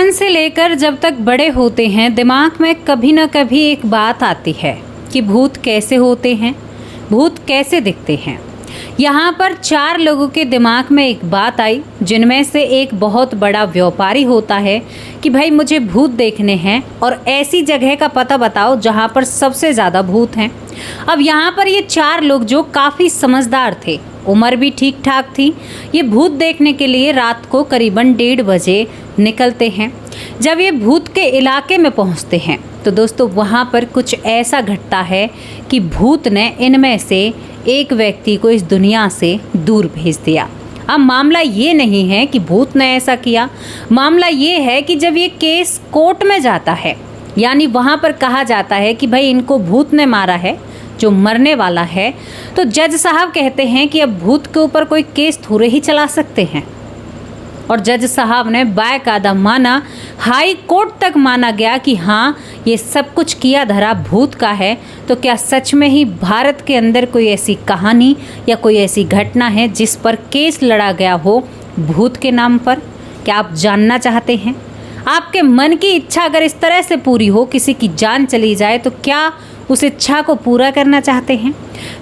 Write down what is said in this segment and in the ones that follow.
बचपन से लेकर जब तक बड़े होते हैं दिमाग में कभी ना कभी एक बात आती है कि भूत कैसे होते हैं, भूत कैसे दिखते हैं। यहाँ पर 4 लोगों के दिमाग में एक बात आई, जिनमें से एक बहुत बड़ा व्यापारी होता है कि भाई मुझे भूत देखने हैं और ऐसी जगह का पता बताओ जहाँ पर सबसे ज़्यादा भूत हैं। अब यहाँ पर ये 4 लोग जो काफ़ी समझदार थे, उम्र भी ठीक ठाक थी, ये भूत देखने के लिए रात को करीबन 1:30 बजे निकलते हैं। जब ये भूत के इलाके में पहुँचते हैं तो दोस्तों वहाँ पर कुछ ऐसा घटता है कि भूत ने इनमें से एक व्यक्ति को इस दुनिया से दूर भेज दिया। अब मामला ये नहीं है कि भूत ने ऐसा किया, मामला ये है कि जब ये केस कोर्ट में जाता है, यानी वहाँ पर कहा जाता है कि भाई इनको भूत ने मारा है, जो मरने वाला है, तो जज साहब कहते हैं कि अब भूत के ऊपर कोई केस थोड़े ही चला सकते हैं। और जज साहब ने बाकायदा माना, हाई कोर्ट तक माना गया कि हाँ ये सब कुछ किया धरा भूत का है। तो क्या सच में ही भारत के अंदर कोई ऐसी कहानी या कोई ऐसी घटना है जिस पर केस लड़ा गया हो भूत के नाम पर? क्या आप जानना चाहते हैं? आपके मन की इच्छा अगर इस तरह से पूरी हो, किसी की जान चली जाए, तो क्या उस इच्छा को पूरा करना चाहते हैं?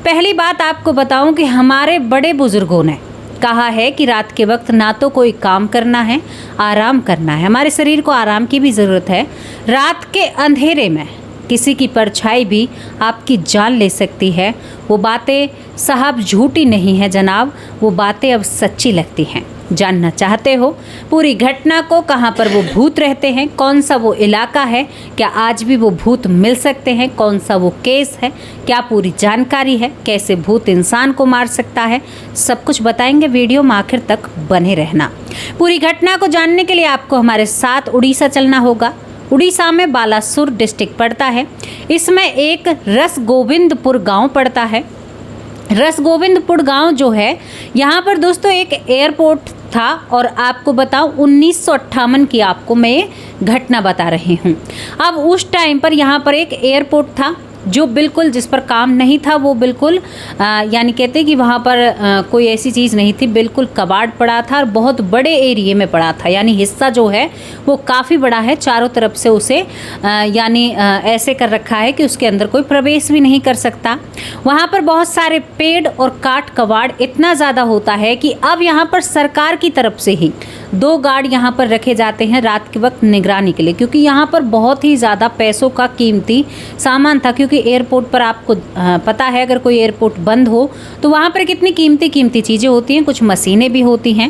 पहली बात आपको बताऊं कि हमारे बड़े बुजुर्गों ने कहा है कि रात के वक्त ना तो कोई काम करना है, आराम करना है। हमारे शरीर को आराम की भी ज़रूरत है। रात के अंधेरे में किसी की परछाई भी आपकी जान ले सकती है। वो बातें साहब झूठी नहीं है जनाब, वो बातें अब सच्ची लगती हैं। जानना चाहते हो पूरी घटना को, कहाँ पर वो भूत रहते हैं, कौन सा वो इलाका है, क्या आज भी वो भूत मिल सकते हैं, कौन सा वो केस है, क्या पूरी जानकारी है, कैसे भूत इंसान को मार सकता है, सब कुछ बताएंगे। वीडियो में आखिर तक बने रहना। पूरी घटना को जानने के लिए आपको हमारे साथ उड़ीसा चलना होगा। उड़ीसा में बालासुर डिस्ट्रिक्ट पड़ता है। इसमें एक रसगोविंदपुर गाँव पड़ता है। रसगोविंदपुर गांव जो है, यहाँ पर दोस्तों एक एयरपोर्ट था। और आपको बताऊं 1958 की आपको मैं घटना बता रही हूँ। अब उस टाइम पर यहाँ पर एक एयरपोर्ट था जो बिल्कुल जिस पर काम नहीं था, वो बिल्कुल यानी कहते कि वहाँ पर कोई ऐसी चीज़ नहीं थी, बिल्कुल कबाड़ पड़ा था और बहुत बड़े एरिए में पड़ा था। यानी हिस्सा जो है वो काफ़ी बड़ा है, चारों तरफ से उसे यानी ऐसे कर रखा है कि उसके अंदर कोई प्रवेश भी नहीं कर सकता। वहाँ पर बहुत सारे पेड़ और काट कबाड़ इतना ज़्यादा होता है कि अब यहाँ पर सरकार की तरफ से ही 2 गार्ड यहाँ पर रखे जाते हैं रात के वक्त निगरानी के लिए, क्योंकि यहाँ पर बहुत ही ज़्यादा पैसों का कीमती सामान था। क्योंकि एयरपोर्ट पर आपको पता है अगर कोई एयरपोर्ट बंद हो तो वहाँ पर कितनी कीमती चीज़ें होती हैं, कुछ मशीनें भी होती हैं।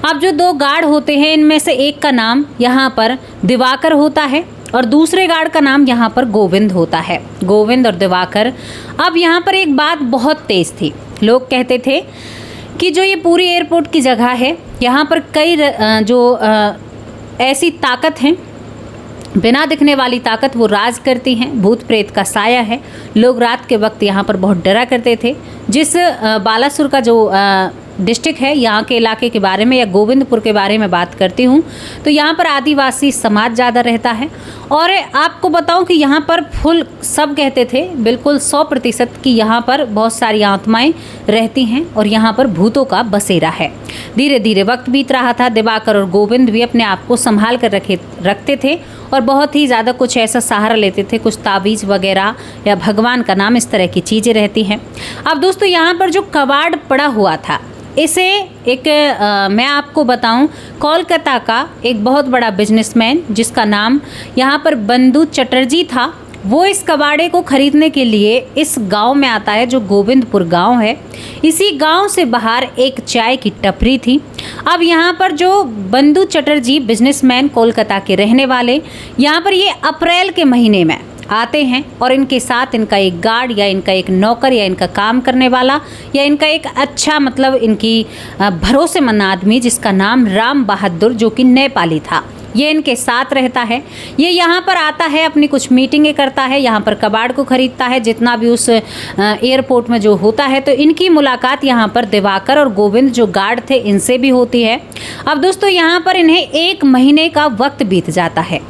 अब जो 2 गार्ड होते हैं, इनमें से एक का नाम यहाँ पर दिवाकर होता है और दूसरे गार्ड का नाम यहाँ पर गोविंद होता है। गोविंद और दिवाकर। अब यहाँ पर एक बात बहुत तेज़ थी। लोग कहते थे कि जो ये पूरी एयरपोर्ट की जगह है, यहाँ पर कई ऐसी ताकत हैं, बिना दिखने वाली ताकत, वो राज करती हैं। भूत प्रेत का साया है। लोग रात के वक्त यहाँ पर बहुत डरा करते थे। जिस बालासुर का जो डिस्ट्रिक्ट है, यहाँ के इलाके के बारे में या गोविंदपुर के बारे में बात करती हूँ, तो यहाँ पर आदिवासी समाज ज़्यादा रहता है। और आपको बताऊँ कि यहाँ पर फुल सब कहते थे बिल्कुल 100% कि यहाँ पर बहुत सारी आत्माएं रहती हैं और यहाँ पर भूतों का बसेरा है। धीरे धीरे वक्त बीत रहा था। दिवाकर और गोविंद भी अपने आप को संभाल कर रखते थे और बहुत ही ज़्यादा कुछ ऐसा सहारा लेते थे, कुछ ताबीज़ वगैरह या भगवान का नाम, इस तरह की चीज़ें रहती हैं। अब दोस्तों यहाँ पर जो कबाड़ पड़ा हुआ था, इसे एक मैं आपको बताऊं, कोलकाता का एक बहुत बड़ा बिजनेसमैन जिसका नाम यहाँ पर बंधु चटर्जी था, वो इस कबाड़े को खरीदने के लिए इस गांव में आता है जो गोविंदपुर गांव है। इसी गांव से बाहर एक चाय की टपरी थी। अब यहाँ पर जो बंधु चटर्जी बिजनेसमैन कोलकाता के रहने वाले, यहाँ पर ये अप्रैल के महीने में आते हैं और इनके साथ इनका एक गार्ड या इनका एक नौकर या इनका काम करने वाला या इनका एक अच्छा मतलब इनकी भरोसेमंद आदमी जिसका नाम राम बहादुर, जो कि नेपाली था, ये इनके साथ रहता है। ये यहाँ पर आता है, अपनी कुछ मीटिंगें करता है, यहाँ पर कबाड़ को खरीदता है जितना भी उस एयरपोर्ट में जो होता है। तो इनकी मुलाकात यहाँ पर दिवाकर और गोविंद जो गार्ड थे इनसे भी होती है। अब दोस्तों यहाँ पर इन्हें 1 महीने का वक्त बीत जाता है।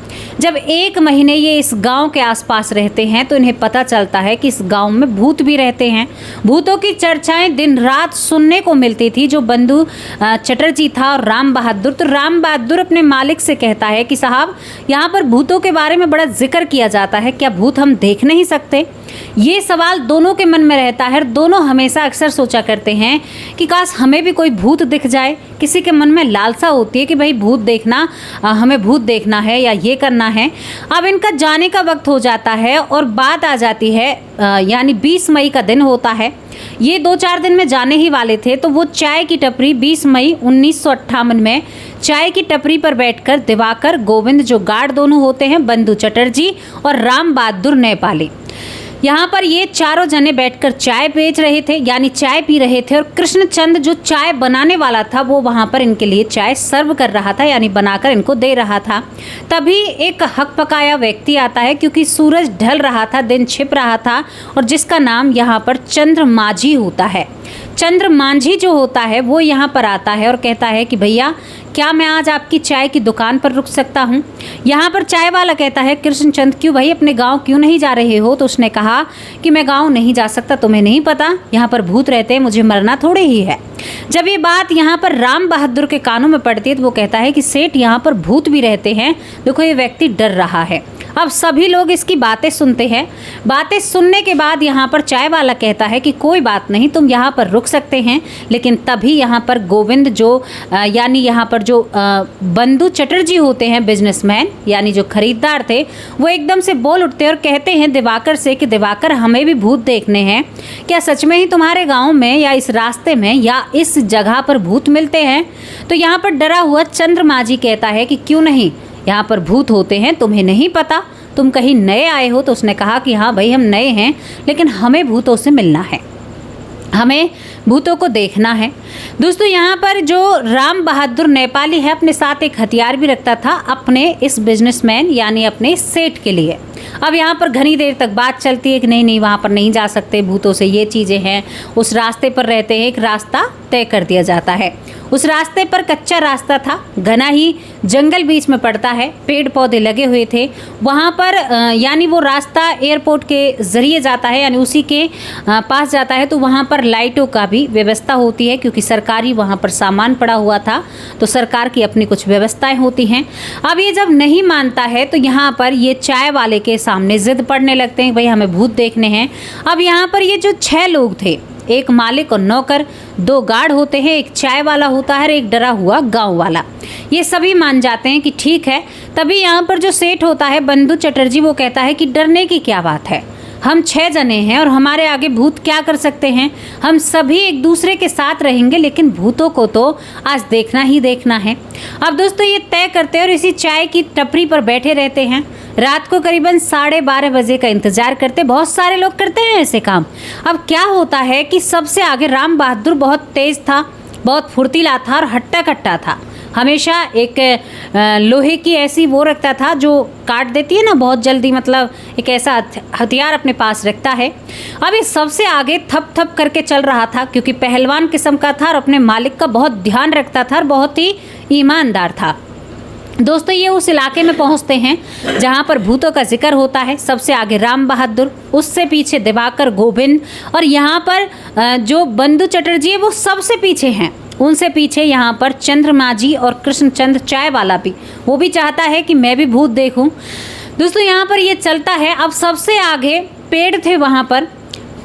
जब 1 महीने ये इस गांव के आसपास रहते हैं तो इन्हें पता चलता है कि इस गांव में भूत भी रहते हैं। भूतों की चर्चाएं दिन रात सुनने को मिलती थी। जो बंधु चटर्जी था और राम बहादुर, तो राम बहादुर अपने मालिक से कहता है कि साहब, यहाँ पर भूतों के बारे में बड़ा जिक्र किया जाता है, क्या भूत हम देख नहीं सकते? ये सवाल दोनों के मन में रहता है। दोनों हमेशा अक्सर सोचा करते हैं कि काश हमें भी कोई भूत दिख जाए। किसी के मन में लालसा होती है कि भाई भूत देखना, हमें भूत देखना है या ये करना है। अब इनका जाने का वक्त हो जाता है और बात आ जाती है, यानी 20 मई का दिन होता है। ये 2-4 दिन में जाने ही वाले थे। तो वो चाय की टपरी 20 मई 1958 में चाय की टपरी पर बैठकर दिवाकर, गोविंद जो गार्ड दोनों होते हैं, बंधु चटर्जी और राम बहादुर नेपाली, यहाँ पर ये चारों जने बैठकर चाय बेच रहे थे, यानी चाय पी रहे थे। और कृष्णचंद जो चाय बनाने वाला था वो वहाँ पर इनके लिए चाय सर्व कर रहा था, यानी बनाकर इनको दे रहा था। तभी एक हक पकाया व्यक्ति आता है, क्योंकि सूरज ढल रहा था, दिन छिप रहा था, और जिसका नाम यहाँ पर चंद्र माझी होता है। चंद्र मांझी जो होता है वो यहाँ पर आता है और कहता है कि भैया, क्या मैं आज आपकी चाय की दुकान पर रुक सकता हूँ? यहाँ पर चाय वाला कहता है, कृष्णचंद क्यों भाई, अपने गांव क्यों नहीं जा रहे हो? तो उसने कहा कि मैं गांव नहीं जा सकता, तुम्हें नहीं पता यहाँ पर भूत रहते हैं, मुझे मरना थोड़े ही है। जब ये बात यहाँ पर राम बहादुर के कानों में पड़ती है तो वो कहता है कि सेठ, यहाँ पर भूत भी रहते हैं, देखो ये व्यक्ति डर रहा है। अब सभी लोग इसकी बातें सुनते हैं। बातें सुनने के बाद यहाँ पर चाय वाला कहता है कि कोई बात नहीं, तुम यहाँ पर रुक सकते हैं। लेकिन तभी यहाँ पर गोविंद जो यानी यहाँ पर जो बंधु चटर्जी होते हैं, बिजनेसमैन यानी जो खरीदार थे, वो एकदम से बोल उठते हैं और कहते हैं दिवाकर से कि दिवाकर, हमें भी भूत देखने हैं। क्या सच में ही तुम्हारे गाँव में या इस रास्ते में या इस जगह पर भूत मिलते हैं? तो यहाँ पर डरा हुआ चंद्रमाझी कहता है कि क्यों नहीं, यहाँ पर भूत होते हैं, तुम्हें नहीं पता, तुम कहीं नए आए हो? तो उसने कहा कि हाँ भाई, हम नए हैं, लेकिन हमें भूतों से मिलना है, हमें भूतों को देखना है। दोस्तों, यहाँ पर जो राम बहादुर नेपाली है, अपने साथ एक हथियार भी रखता था अपने इस बिजनेसमैन यानी अपने सेठ के लिए। अब यहाँ पर घनी देर तक बात चलती है कि नहीं नहीं, वहाँ पर नहीं जा सकते, भूतों से ये चीज़ें हैं। उस रास्ते पर रहते हैं, एक रास्ता तय कर दिया जाता है। उस रास्ते पर कच्चा रास्ता था, घना ही जंगल बीच में पड़ता है, पेड़ पौधे लगे हुए थे वहाँ पर। यानी वो रास्ता एयरपोर्ट के ज़रिए जाता है, यानी उसी के पास जाता है। तो वहाँ पर लाइटों का भी व्यवस्था होती है, क्योंकि सरकारी वहाँ पर सामान पड़ा हुआ था, तो सरकार की अपनी कुछ व्यवस्थाएं होती हैं। अब ये जब नहीं मानता है तो यहाँ पर ये चाय वाले के सामने जिद पड़ने लगते हैं, भाई हमें भूत देखने हैं। अब यहाँ पर ये जो 6 लोग थे, एक मालिक और नौकर, 2 गार्ड होते हैं, एक चाय वाला होता है और एक डरा हुआ गांव वाला, ये सभी मान जाते हैं कि ठीक है। तभी यहाँ पर जो सेठ होता है बंधु चटर्जी, वो कहता है कि डरने की क्या बात है, हम 6 जने हैं और हमारे आगे भूत क्या कर सकते हैं? हम सभी एक दूसरे के साथ रहेंगे, लेकिन भूतों को तो आज देखना ही देखना है। अब दोस्तों, ये तय करते हैं और इसी चाय की टपरी पर बैठे रहते हैं। रात को करीबन 12:30 बजे का इंतजार करते। बहुत सारे लोग करते हैं ऐसे काम। अब क्या होता है कि सबसे आगे राम बहादुर बहुत तेज था, बहुत फुर्तीला था और हट्टा कट्टा था। हमेशा एक लोहे की ऐसी वो रखता था जो काट देती है ना बहुत जल्दी, मतलब एक ऐसा हथियार अपने पास रखता है। अब ये सबसे आगे थप थप करके चल रहा था, क्योंकि पहलवान किस्म का था और अपने मालिक का बहुत ध्यान रखता था और बहुत ही ईमानदार था। दोस्तों, ये उस इलाके में पहुंचते हैं जहां पर भूतों का जिक्र होता है। सबसे आगे राम बहादुर, उससे पीछे दिवाकर, गोविंद, और यहाँ पर जो बंधु चटर्जी है वो सबसे पीछे हैं। उनसे पीछे यहाँ पर चंद्रमाझी और कृष्णचंद चाय वाला भी, वो भी चाहता है कि मैं भी भूत देखूं। दोस्तों, यहाँ पर ये चलता है। अब सबसे आगे पेड़ थे, वहाँ पर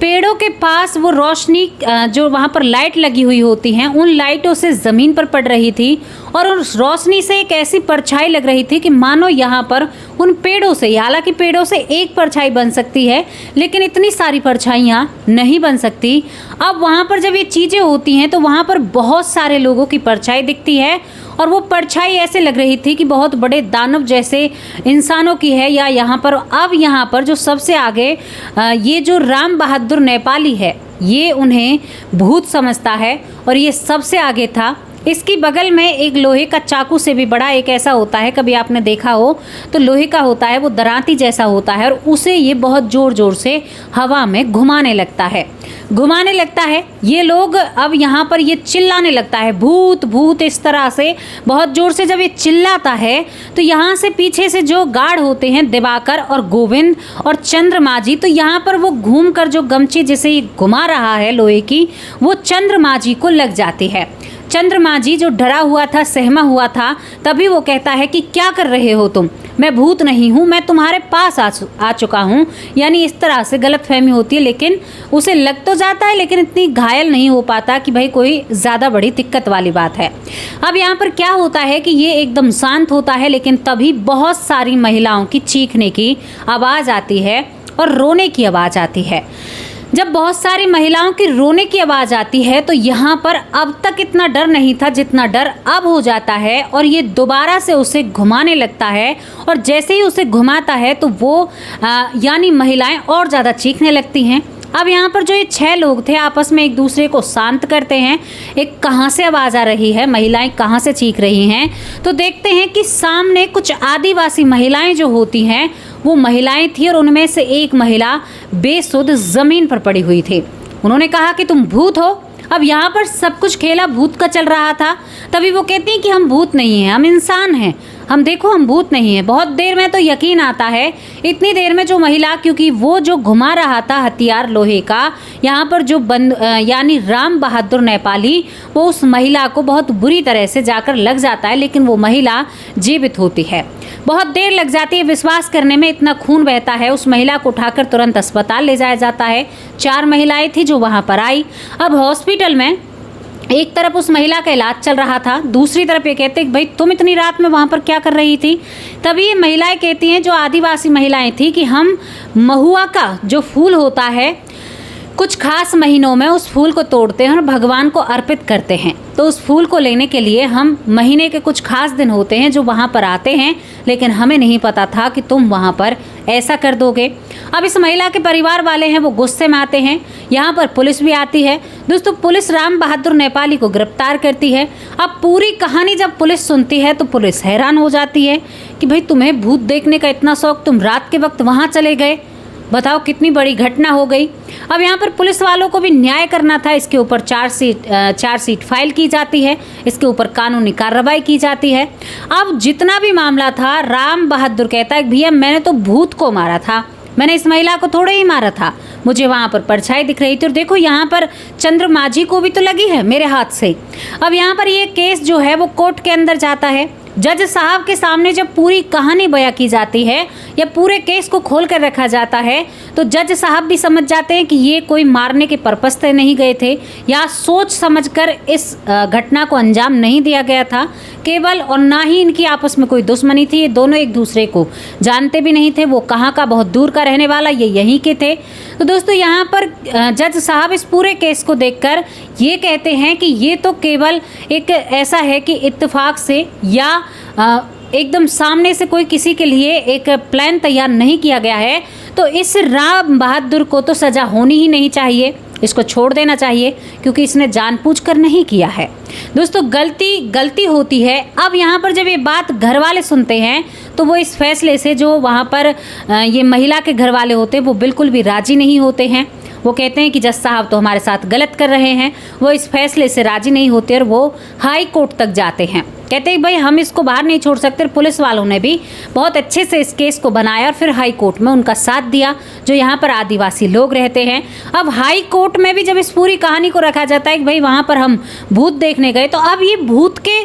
पेड़ों के पास वो रोशनी जो वहाँ पर लाइट लगी हुई होती हैं, उन लाइटों से ज़मीन पर पड़ रही थी और उस रोशनी से एक ऐसी परछाई लग रही थी कि मानो यहाँ पर उन पेड़ों से, हालांकि पेड़ों से एक परछाई बन सकती है लेकिन इतनी सारी परछाइयाँ नहीं बन सकती। अब वहाँ पर जब ये चीज़ें होती हैं तो वहाँ पर बहुत सारे लोगों की परछाई दिखती है और वो परछाई ऐसे लग रही थी कि बहुत बड़े दानव जैसे इंसानों की है या यहाँ पर। अब यहाँ पर जो सबसे आगे ये जो राम बहादुर नेपाली है, ये उन्हें भूत समझता है और ये सबसे आगे था। इसकी बगल में एक लोहे का चाकू से भी बड़ा एक ऐसा होता है, कभी आपने देखा हो तो लोहे का होता है, वो दरांती जैसा होता है और उसे ये बहुत ज़ोर ज़ोर से हवा में घुमाने लगता है। ये लोग अब यहाँ पर ये चिल्लाने लगता है भूत भूत इस तरह से बहुत ज़ोर से। जब ये चिल्लाता है तो यहाँ से पीछे से जो गार्ड होते हैं दिवाकर और गोविंद और चंद्रमा जी, तो यहाँ पर वो घूम कर जो गमछी जिसे ये घुमा रहा है लोहे की, वो चंद्रमा जी को लग जाती है। चंद्रमा जी जो डरा हुआ था, सहमा हुआ था, तभी वो कहता है कि क्या कर रहे हो तुम, मैं भूत नहीं हूँ, मैं तुम्हारे पास आ चुका हूँ। यानी इस तरह से गलतफहमी होती है, लेकिन उसे लग तो जाता है लेकिन इतनी घायल नहीं हो पाता कि भाई कोई ज़्यादा बड़ी दिक्कत वाली बात है। अब यहाँ पर क्या होता है कि ये एकदम शांत होता है, लेकिन तभी बहुत सारी महिलाओं की चीखने की आवाज़ आती है और रोने की आवाज़ आती है। जब बहुत सारी महिलाओं की रोने की आवाज़ आती है तो यहाँ पर अब तक इतना डर नहीं था जितना डर अब हो जाता है, और ये दोबारा से उसे घुमाने लगता है। और जैसे ही उसे घुमाता है तो वो यानी महिलाएं और ज़्यादा चीखने लगती हैं। अब यहाँ पर जो ये 6 लोग थे आपस में एक दूसरे को शांत करते हैं, एक कहाँ से आवाज़ आ रही है, महिलाएं कहाँ से चीख रही हैं, तो देखते हैं कि सामने कुछ आदिवासी महिलाएं जो होती हैं वो महिलाएं थी और उनमें से एक महिला बेसुध ज़मीन पर पड़ी हुई थी। उन्होंने कहा कि तुम भूत हो। अब यहाँ पर सब कुछ खेला भूत का चल रहा था। तभी वो कहती हैं कि हम भूत नहीं हैं, हम इंसान हैं, हम देखो हम भूत नहीं हैं। बहुत देर में तो यकीन आता है, इतनी देर में जो महिला, क्योंकि वो जो घुमा रहा था हथियार लोहे का, यहाँ पर जो यानी राम बहादुर नेपाली, वो उस महिला को बहुत बुरी तरह से जाकर लग जाता है, लेकिन वो महिला जीवित होती है। बहुत देर लग जाती है विश्वास करने में, इतना खून बहता है। उस महिला को उठाकर तुरंत अस्पताल ले जाया जाता है। 4 महिलाएं थी जो वहाँ पर आई। अब हॉस्पिटल में एक तरफ उस महिला का इलाज चल रहा था, दूसरी तरफ ये कहते कि भाई तुम इतनी रात में वहाँ पर क्या कर रही थी। तभी ये महिलाएं कहती हैं, जो आदिवासी महिलाएं थी, कि हम महुआ का जो फूल होता है कुछ खास महीनों में उस फूल को तोड़ते हैं और भगवान को अर्पित करते हैं। तो उस फूल को लेने के लिए हम महीने के कुछ खास दिन होते हैं जो वहाँ पर आते हैं, लेकिन हमें नहीं पता था कि तुम वहाँ पर ऐसा कर दोगे। अब इस महिला के परिवार वाले हैं वो गुस्से में आते हैं। यहाँ पर पुलिस भी आती है। दोस्तों पुलिस राम बहादुर नेपाली को गिरफ्तार करती है। अब पूरी कहानी जब पुलिस सुनती है तो पुलिस हैरान हो जाती है कि भाई तुम्हें भूत देखने का इतना शौक, तुम रात के वक्त वहाँ चले गए, बताओ कितनी बड़ी घटना हो गई। अब यहाँ पर पुलिस वालों को भी न्याय करना था। इसके ऊपर चार्जशीट फाइल की जाती है, इसके ऊपर कानूनी कार्रवाई की जाती है। अब जितना भी मामला था, राम बहादुर कहता है भैया मैंने तो भूत को मारा था, मैंने इस महिला को थोड़े ही मारा था, मुझे वहाँ पर परछाई दिख रही थी और देखो यहाँ पर चंद्रमा जी को भी तो लगी है मेरे हाथ से। अब यहाँ पर ये केस जो है वो कोर्ट के अंदर जाता है। जज साहब के सामने जब पूरी कहानी बयां की जाती है या पूरे केस को खोल कर रखा जाता है तो जज साहब भी समझ जाते हैं कि ये कोई मारने के पर्पस से नहीं गए थे या सोच समझकर इस घटना को अंजाम नहीं दिया गया था केवल, और ना ही इनकी आपस में कोई दुश्मनी थी। ये दोनों एक दूसरे को जानते भी नहीं थे। वो कहाँ का, बहुत दूर का रहने वाला, ये यहीं के थे। तो दोस्तों यहाँ पर जज साहब इस पूरे केस को देखकर ये कहते हैं कि ये तो केवल एक ऐसा है कि इत्तेफाक से या एकदम सामने से कोई किसी के लिए एक प्लान तैयार नहीं किया गया है, तो इस राम बहादुर को तो सज़ा होनी ही नहीं चाहिए, इसको छोड़ देना चाहिए क्योंकि इसने जानबूझकर नहीं किया है। दोस्तों गलती होती है। अब यहाँ पर जब ये बात घर वाले सुनते हैं तो वो इस फैसले से, जो वहाँ पर ये महिला के घर वाले होते हैं वो बिल्कुल भी राज़ी नहीं होते हैं। वो कहते हैं कि जज साहब तो हमारे साथ गलत कर रहे हैं। वो इस फैसले से राज़ी नहीं होते और वो हाई कोर्ट तक जाते हैं। कहते हैं भाई हम इसको बाहर नहीं छोड़ सकते। पुलिस वालों ने भी बहुत अच्छे से इस केस को बनाया और फिर हाई कोर्ट में उनका साथ दिया, जो यहाँ पर आदिवासी लोग रहते हैं। अब हाई कोर्ट में भी जब इस पूरी कहानी को रखा जाता है कि भाई वहाँ पर हम भूत देखने गए, तो अब ये भूत के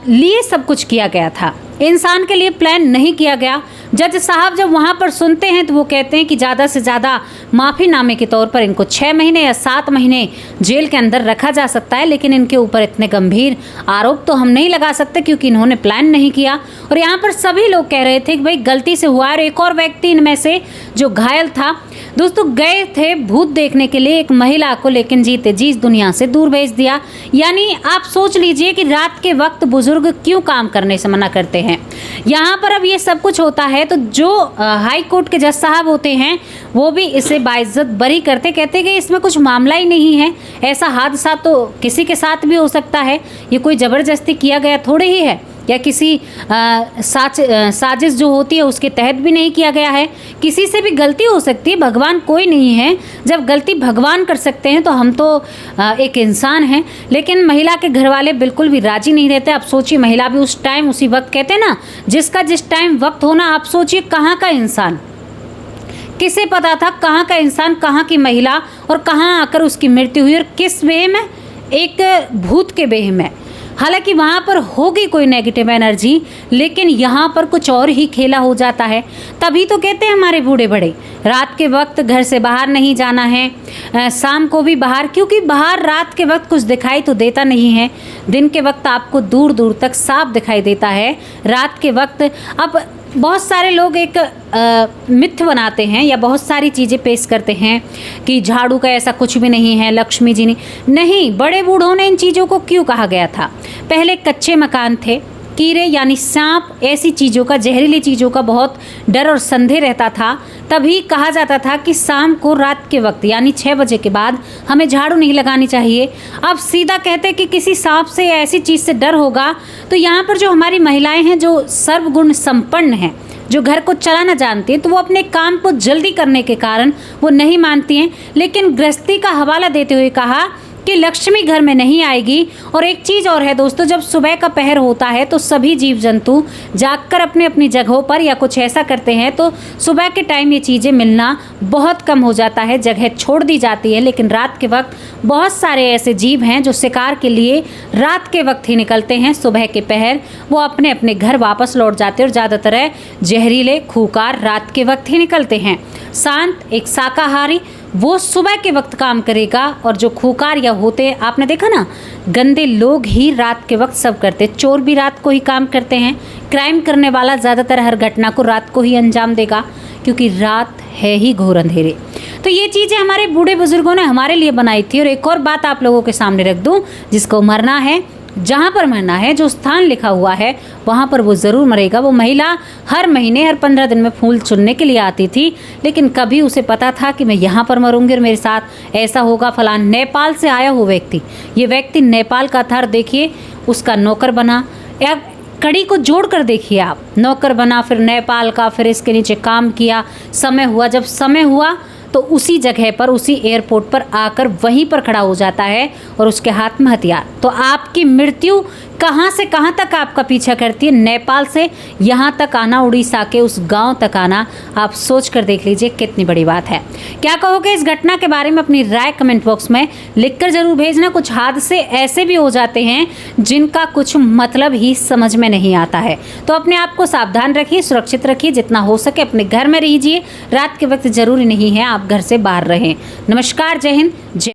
लिए सब कुछ किया गया था, इंसान के लिए प्लान नहीं किया गया। जज साहब जब वहाँ पर सुनते हैं तो वो कहते हैं कि ज़्यादा से ज़्यादा माफ़ीनामे के तौर पर इनको 6 महीने या 7 महीने जेल के अंदर रखा जा सकता है, लेकिन इनके ऊपर इतने गंभीर आरोप तो हम नहीं लगा सकते क्योंकि इन्होंने प्लान नहीं किया। और यहाँ पर सभी लोग कह रहे थे कि भाई गलती से हुआ। और एक और व्यक्ति इनमें से जो घायल था, दोस्तों गए थे भूत देखने के लिए एक महिला को, लेकिन जीते जी इस दुनिया से दूर भेज दिया। यानी आप सोच लीजिए कि रात के वक्त बुजुर्ग क्यों काम करने से मना करते हैं। यहाँ पर अब ये सब कुछ होता है है तो जो हाई कोर्ट के जज साहब होते हैं वो भी इसे बाइज्जत बरी करते, कहते कि इसमें कुछ मामला ही नहीं है, ऐसा हादसा तो किसी के साथ भी हो सकता है, ये कोई ज़बरदस्ती किया गया थोड़े ही है या किसी साजिश जो होती है उसके तहत भी नहीं किया गया है। किसी से भी गलती हो सकती है, भगवान कोई नहीं है। जब गलती भगवान कर सकते हैं तो हम तो एक इंसान हैं। लेकिन महिला के घर वाले बिल्कुल भी राजी नहीं रहते। आप सोचिए, महिला भी उस टाइम उसी वक्त, कहते हैं ना जिसका जिस टाइम वक्त होना। आप सोचिए कहाँ का इंसान, किसे पता था कहाँ का इंसान, कहाँ की महिला और कहाँ आकर उसकी मृत्यु हुई और किस बेह में, एक भूत के बेह में। हालांकि वहाँ पर होगी कोई नेगेटिव एनर्जी, लेकिन यहाँ पर कुछ और ही खेला हो जाता है। तभी तो कहते हैं हमारे बूढ़े बड़े, रात के वक्त घर से बाहर नहीं जाना है, शाम को भी बाहर, क्योंकि बाहर रात के वक्त कुछ दिखाई तो देता नहीं है। दिन के वक्त आपको दूर दूर तक साफ दिखाई देता है। रात के वक्त अब बहुत सारे लोग एक मिथ बनाते हैं या बहुत सारी चीज़ें पेश करते हैं कि झाड़ू का ऐसा कुछ भी नहीं है, लक्ष्मी जी नहीं। बड़े बूढ़ों ने इन चीज़ों को क्यों कहा गया था? पहले कच्चे मकान थे, कीड़े यानी सांप, ऐसी चीज़ों का, जहरीली चीज़ों का बहुत डर और संदेह रहता था। तभी कहा जाता था कि शाम को, रात के वक्त यानी 6 बजे के बाद हमें झाड़ू नहीं लगानी चाहिए। अब सीधा कहते कि किसी सांप से या ऐसी चीज़ से डर होगा। तो यहाँ पर जो हमारी महिलाएं हैं जो सर्वगुण संपन्न हैं, जो घर को चलाना जानती हैं, तो वो अपने काम को जल्दी करने के कारण वो नहीं मानती हैं। लेकिन गृहस्थी का हवाला देते हुए कहा कि लक्ष्मी घर में नहीं आएगी। और एक चीज़ और है दोस्तों, जब सुबह का पहर होता है तो सभी जीव जंतु जागकर अपने अपनी जगहों पर या कुछ ऐसा करते हैं, तो सुबह के टाइम ये चीज़ें मिलना बहुत कम हो जाता है, जगह छोड़ दी जाती है। लेकिन रात के वक्त बहुत सारे ऐसे जीव हैं जो शिकार के लिए रात के वक्त ही निकलते हैं। सुबह के पहर वो अपने अपने घर वापस लौट जाते हैं और ज़्यादातर जहरीले खूंखार रात के वक्त ही निकलते हैं। शांत एक शाकाहारी वो सुबह के वक्त काम करेगा, और जो खूंखार या होते हैं, आपने देखा ना, गंदे लोग ही रात के वक्त सब करते। चोर भी रात को ही काम करते हैं। क्राइम करने वाला ज़्यादातर हर घटना को रात को ही अंजाम देगा, क्योंकि रात है ही घोर अंधेरे। तो ये चीज़ें हमारे बूढ़े बुजुर्गों ने हमारे लिए बनाई थी। और एक और बात आप लोगों के सामने रख दूं, जिसको मरना है, जहाँ पर मरना है, जो स्थान लिखा हुआ है वहाँ पर वो ज़रूर मरेगा। वो महिला हर महीने, हर 15 दिन में फूल चुनने के लिए आती थी, लेकिन कभी उसे पता था कि मैं यहाँ पर मरूंगी और मेरे साथ ऐसा होगा फलान। नेपाल से आया हुआ व्यक्ति, ये व्यक्ति नेपाल का था। देखिए उसका नौकर बना, या कड़ी को जोड़ कर देखिए आप, नौकर बना, फिर नेपाल का, फिर इसके नीचे काम किया। समय हुआ, जब समय हुआ तो उसी जगह पर, उसी एयरपोर्ट पर आकर वहीं पर खड़ा हो जाता है और उसके हाथ में हथियार। तो आपकी मृत्यु कहाँ से कहाँ तक आपका पीछा करती है। नेपाल से यहाँ तक आना, उड़ीसा के उस गांव तक आना, आप सोच कर देख लीजिए कितनी बड़ी बात है। क्या कहोगे इस घटना के बारे में? अपनी राय कमेंट बॉक्स में लिखकर जरूर भेजना। कुछ हादसे ऐसे भी हो जाते हैं जिनका कुछ मतलब ही समझ में नहीं आता है। तो अपने आप को सावधान रखिए, सुरक्षित रखिए, जितना हो सके अपने घर में रहिए। रात के वक्त जरूरी नहीं है आप घर से बाहर रहें। नमस्कार, जय हिंद, जय